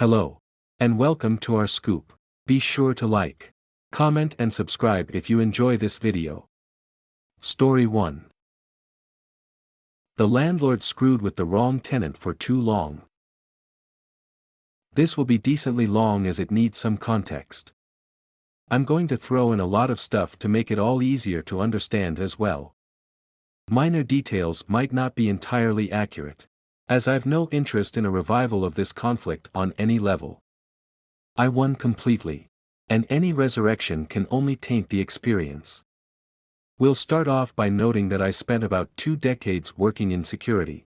Hello. And welcome to our scoop. Be sure to like, comment and subscribe if you enjoy this video. Story 1. The landlord screwed with the wrong tenant for too long. This will be decently long as it needs some context. I'm going to throw in a lot of stuff to make it all easier to understand as well. Minor details might not be entirely accurate, as I've no interest in a revival of this conflict on any level. I won completely, and any resurrection can only taint the experience. We'll start off by noting that I spent about 2 decades working in security.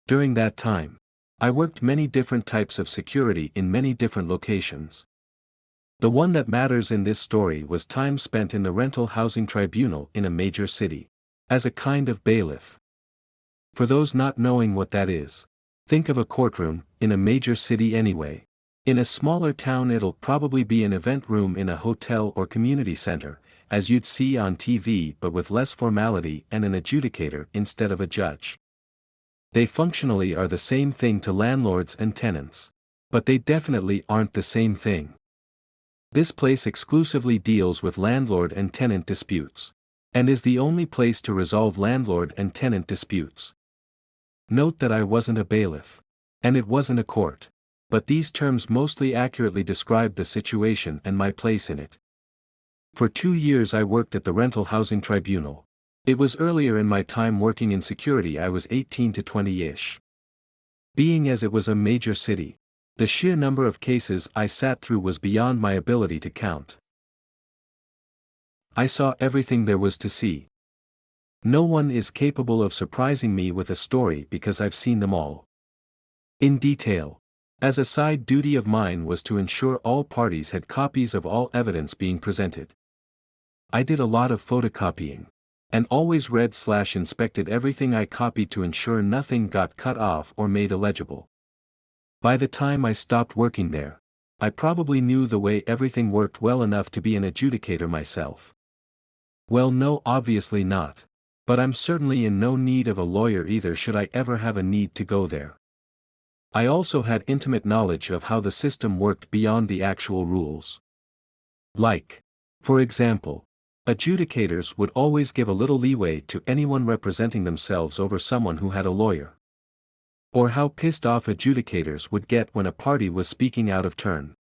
During that time, I worked many different types of security in many different locations. The one that matters in this story was time spent in the rental housing tribunal in a major city, as a kind of bailiff. For those not knowing what that is, think of a courtroom, in a major city anyway. In a smaller town it'll probably be an event room in a hotel or community center, as you'd see on TV but with less formality and an adjudicator instead of a judge. They functionally are the same thing to landlords and tenants. But they definitely aren't the same thing. This place exclusively deals with landlord and tenant disputes, and is the only place to resolve landlord and tenant disputes. Note that I wasn't a bailiff. And it wasn't a court. But these terms mostly accurately describe the situation and my place in it. For 2 years I worked at the rental housing tribunal. It was earlier in my time working in security. I was 18 to 20-ish. Being as it was a major city, the sheer number of cases I sat through was beyond my ability to count. I saw everything there was to see. No one is capable of surprising me with a story because I've seen them all. In detail. As a side duty of mine was to ensure all parties had copies of all evidence being presented. I did a lot of photocopying. And always read/inspected everything I copied to ensure nothing got cut off or made illegible. By the time I stopped working there, I probably knew the way everything worked well enough to be an adjudicator myself. Well, no, obviously not. But I'm certainly in no need of a lawyer either should I ever have a need to go there. I also had intimate knowledge of how the system worked beyond the actual rules. Like, for example, adjudicators would always give a little leeway to anyone representing themselves over someone who had a lawyer. Or how pissed off adjudicators would get when a party was speaking out of turn.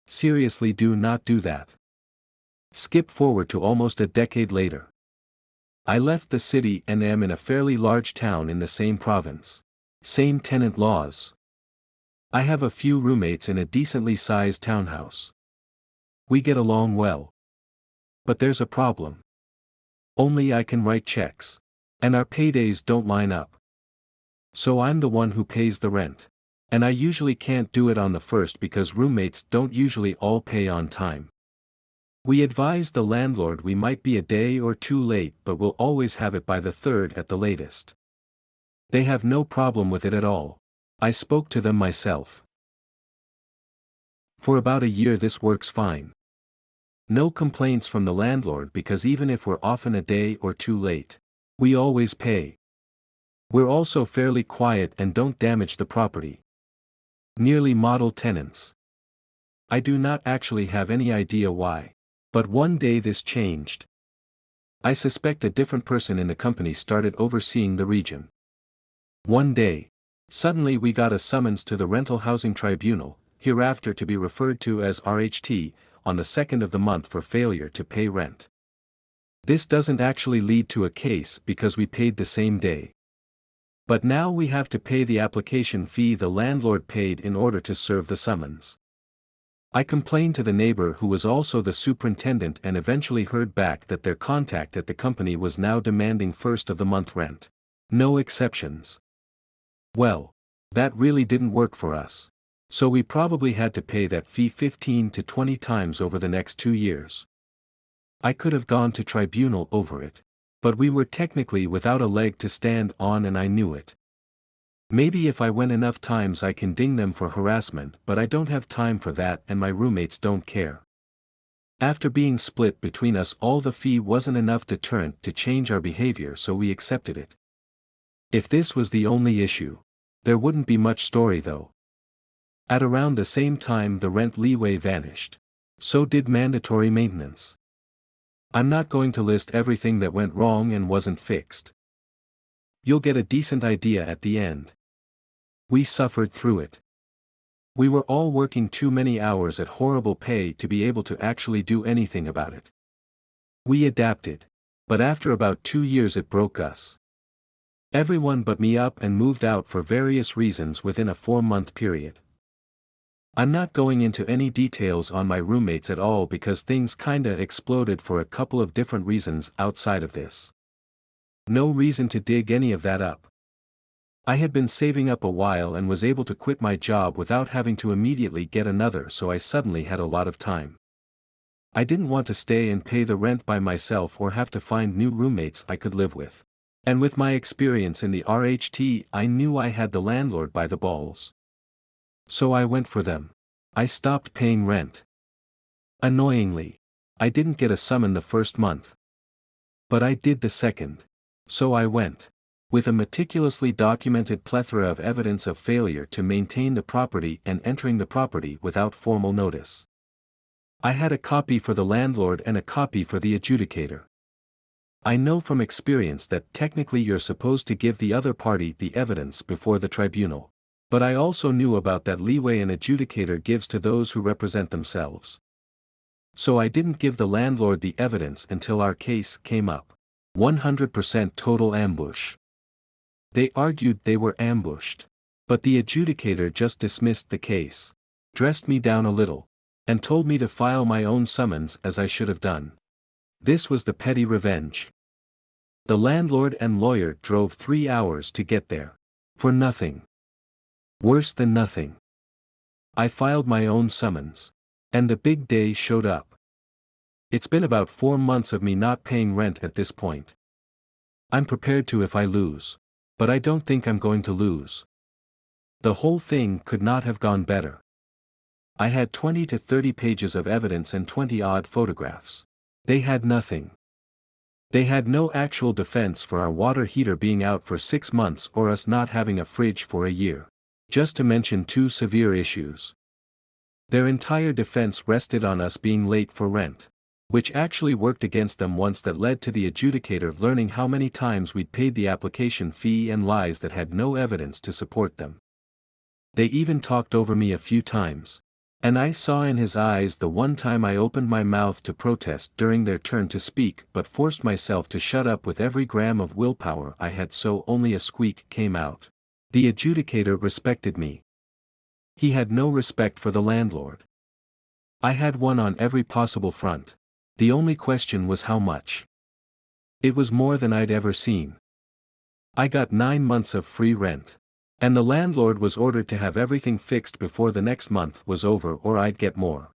Seriously, do not do that. Skip forward to almost a decade later. I left the city and am in a fairly large town in the same province. Same tenant laws. I have a few roommates in a decently sized townhouse. We get along well. But there's a problem. Only I can write checks. And our paydays don't line up. So I'm the one who pays the rent. And I usually can't do it on the first because roommates don't usually all pay on time. We advise the landlord we might be a day or 2 late but we'll always have it by the 3rd at the latest. They have no problem with it at all. I spoke to them myself. For about a year this works fine. No complaints from the landlord because even if we're often a day or 2 late, we always pay. We're also fairly quiet and don't damage the property. Nearly model tenants. I do not actually have any idea why. But one day this changed. I suspect a different person in the company started overseeing the region. One day, suddenly we got a summons to the rental housing tribunal, hereafter to be referred to as RHT, on the 2nd of the month for failure to pay rent. This doesn't actually lead to a case because we paid the same day. But now we have to pay the application fee the landlord paid in order to serve the summons. I complained to the neighbor who was also the superintendent and eventually heard back that their contact at the company was now demanding first of the month rent. No exceptions. Well, that really didn't work for us. So we probably had to pay that fee 15 to 20 times over the next 2 years. I could have gone to tribunal over it. But we were technically without a leg to stand on and I knew it. Maybe if I went enough times I can ding them for harassment but I don't have time for that and my roommates don't care. After being split between us all the fee wasn't enough deterrent to change our behavior so we accepted it. If this was the only issue, there wouldn't be much story though. At around the same time the rent leeway vanished. So did mandatory maintenance. I'm not going to list everything that went wrong and wasn't fixed. You'll get a decent idea at the end. We suffered through it. We were all working too many hours at horrible pay to be able to actually do anything about it. We adapted. But after about 2 years it broke us. Everyone but me up and moved out for various reasons within a 4-month period. I'm not going into any details on my roommates at all because things kinda exploded for a couple of different reasons outside of this. No reason to dig any of that up. I had been saving up a while and was able to quit my job without having to immediately get another, so I suddenly had a lot of time. I didn't want to stay and pay the rent by myself or have to find new roommates I could live with. And with my experience in the RHT, I knew I had the landlord by the balls. So I went for them. I stopped paying rent. Annoyingly, I didn't get a summon the first month. But I did the second. So I went. With a meticulously documented plethora of evidence of failure to maintain the property and entering the property without formal notice. I had a copy for the landlord and a copy for the adjudicator. I know from experience that technically you're supposed to give the other party the evidence before the tribunal. But I also knew about that leeway an adjudicator gives to those who represent themselves. So I didn't give the landlord the evidence until our case came up. 100% total ambush. They argued they were ambushed. But the adjudicator just dismissed the case, dressed me down a little, and told me to file my own summons as I should have done. This was the petty revenge. The landlord and lawyer drove 3 hours to get there. For nothing. Worse than nothing. I filed my own summons. And the big day showed up. It's been about 4 months of me not paying rent at this point. I'm prepared to if I lose. But I don't think I'm going to lose. The whole thing could not have gone better. I had 20 to 30 pages of evidence and 20-odd photographs. They had nothing. They had no actual defense for our water heater being out for 6 months or us not having a fridge for a year. Just to mention 2 severe issues. Their entire defense rested on us being late for rent. Which actually worked against them once, that led to the adjudicator learning how many times we'd paid the application fee and lies that had no evidence to support them. They even talked over me a few times. And I saw in his eyes the one time I opened my mouth to protest during their turn to speak but forced myself to shut up with every gram of willpower I had, so only a squeak came out. The adjudicator respected me. He had no respect for the landlord. I had one on every possible front. The only question was how much. It was more than I'd ever seen. I got 9 months of free rent. And the landlord was ordered to have everything fixed before the next month was over or I'd get more.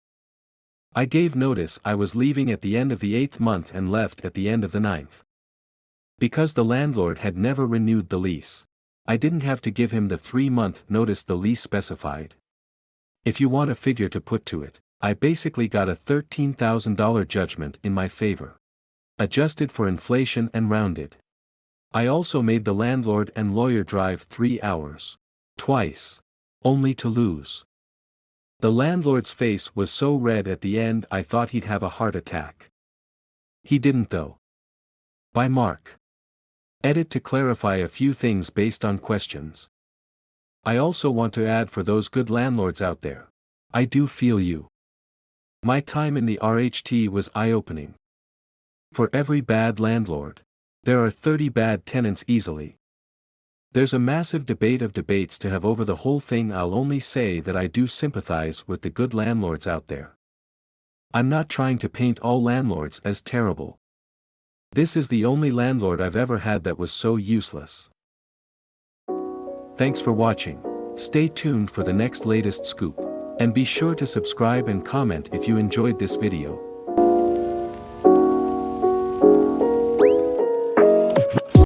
I gave notice I was leaving at the end of the 8th month and left at the end of the 9th. Because the landlord had never renewed the lease, I didn't have to give him the 3-month notice the lease specified. If you want a figure to put to it, I basically got a $13,000 judgment in my favor. Adjusted for inflation and rounded. I also made the landlord and lawyer drive 3 hours. Twice. Only to lose. The landlord's face was so red at the end I thought he'd have a heart attack. He didn't though. By Mark. Edit to clarify a few things based on questions. I also want to add, for those good landlords out there, I do feel you. My time in the RHT was eye-opening. For every bad landlord, there are 30 bad tenants easily. There's a massive debate of debates to have over the whole thing. I'll only say that I do sympathize with the good landlords out there. I'm not trying to paint all landlords as terrible. This is the only landlord I've ever had that was so useless. Thanks for watching. Stay tuned for the next latest scoop. And be sure to subscribe and comment if you enjoyed this video.